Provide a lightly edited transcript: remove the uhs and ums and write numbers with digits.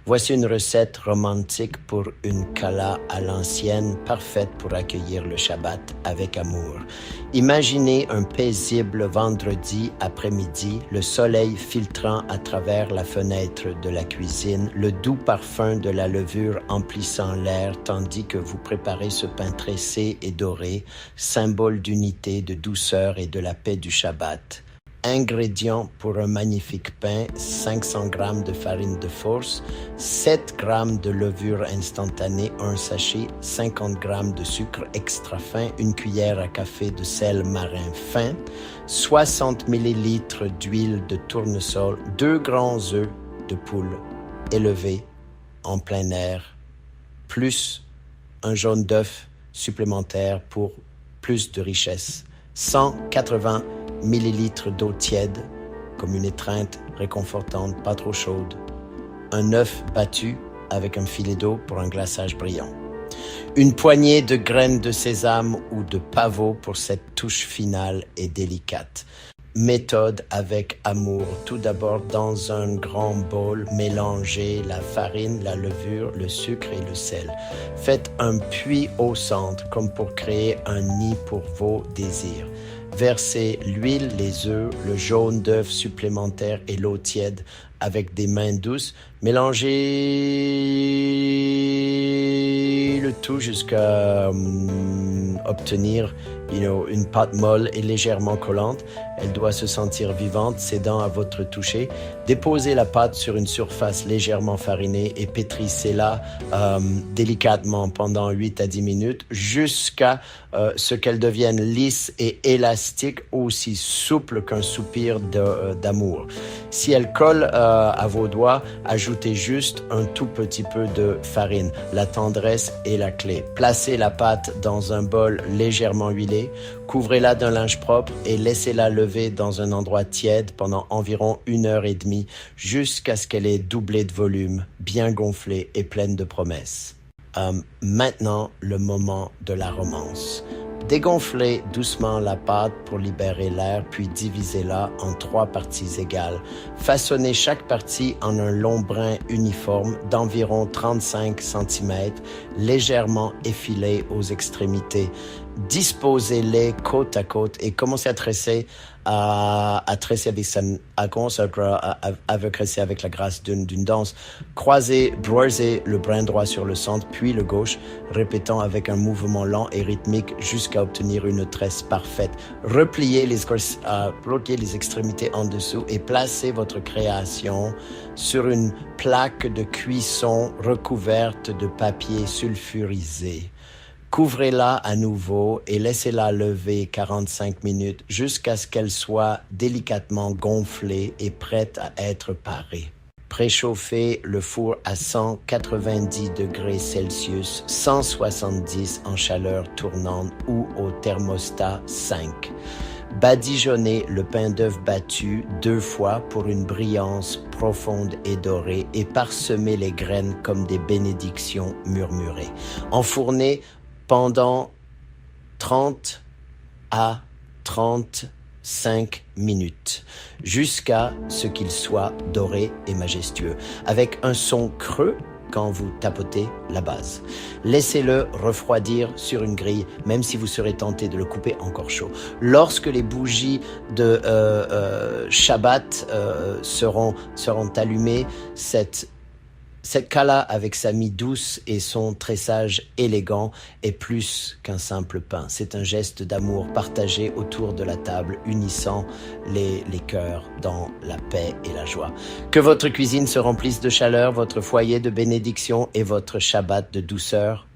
Voici une recette romantique pour une kala à l'ancienne, parfaite pour accueillir le Shabbat avec amour. Imaginez un paisible vendredi après-midi, le soleil filtrant à travers la fenêtre de la cuisine, le doux parfum de la levure emplissant l'air, tandis que vous préparez ce pain tressé et doré, symbole d'unité, de douceur et de la paix du Shabbat. Ingrédients pour un magnifique pain, 500 g de farine de force, 7 g de levure instantanée, un sachet, 50 g de sucre extra fin, une cuillère à café de sel marin fin, 60 ml d'huile de tournesol, 2 grands œufs de poule élevés en plein air, plus un jaune d'œuf supplémentaire pour plus de richesse, 180 millilitres d'eau tiède, comme une étreinte réconfortante, pas trop chaude. Un œuf battu avec un filet d'eau pour un glaçage brillant. Une poignée de graines de sésame ou de pavot pour cette touche finale et délicate. Méthode avec amour. Tout d'abord, dans un grand bol, mélangez la farine, la levure, le sucre et le sel. Faites un puits au centre, comme pour créer un nid pour vos désirs. Versez l'huile, les œufs, le jaune d'œuf supplémentaire et l'eau tiède avec des mains douces. Mélangez le tout jusqu'à obtenir une pâte molle et légèrement collante. Elle doit se sentir vivante, cédant à votre toucher. Déposez la pâte sur une surface légèrement farinée et pétrissez-la délicatement pendant 8 à 10 minutes jusqu'à ce qu'elle devienne lisse et élastique, aussi souple qu'un soupir d'amour. Si elle colle à vos doigts, ajoutez juste un tout petit peu de farine. La tendresse est la clé. Placez la pâte dans un bol légèrement huilé, couvrez-la d'un linge propre et laissez-la lever dans un endroit tiède pendant environ 1h30 jusqu'à ce qu'elle ait doublé de volume, bien gonflée et pleine de promesses. Maintenant, le moment de la romance. Dégonflez doucement la pâte pour libérer l'air, puis divisez-la en 3 parties égales. Façonnez chaque partie en un long brin uniforme d'environ 35 cm, légèrement effilé aux extrémités. Disposez-les côte à côte et commencez à tresser avec la grâce d'une danse. Broisez le brin droit sur le centre, puis le gauche, répétant avec un mouvement lent et rythmique jusqu'à obtenir une tresse parfaite. Repliez les extrémités en dessous et placez votre création sur une plaque de cuisson recouverte de papier sulfurisé. Couvrez-la à nouveau et laissez-la lever 45 minutes jusqu'à ce qu'elle soit délicatement gonflée et prête à être parée. Préchauffez le four à 190 degrés Celsius, 170 en chaleur tournante ou au thermostat 5. Badigeonnez le pain d'œuf battu 2 fois pour une brillance profonde et dorée et parsemez les graines comme des bénédictions murmurées. Enfournez pendant 30 à 35 minutes, jusqu'à ce qu'il soit doré et majestueux, avec un son creux quand vous tapotez la base. Laissez-le refroidir sur une grille, même si vous serez tenté de le couper encore chaud. Lorsque les bougies de Shabbat seront allumées, cette kala, avec sa mie douce et son tressage élégant, est plus qu'un simple pain. C'est un geste d'amour partagé autour de la table, unissant les cœurs dans la paix et la joie. Que votre cuisine se remplisse de chaleur, votre foyer de bénédiction et votre Shabbat de douceur.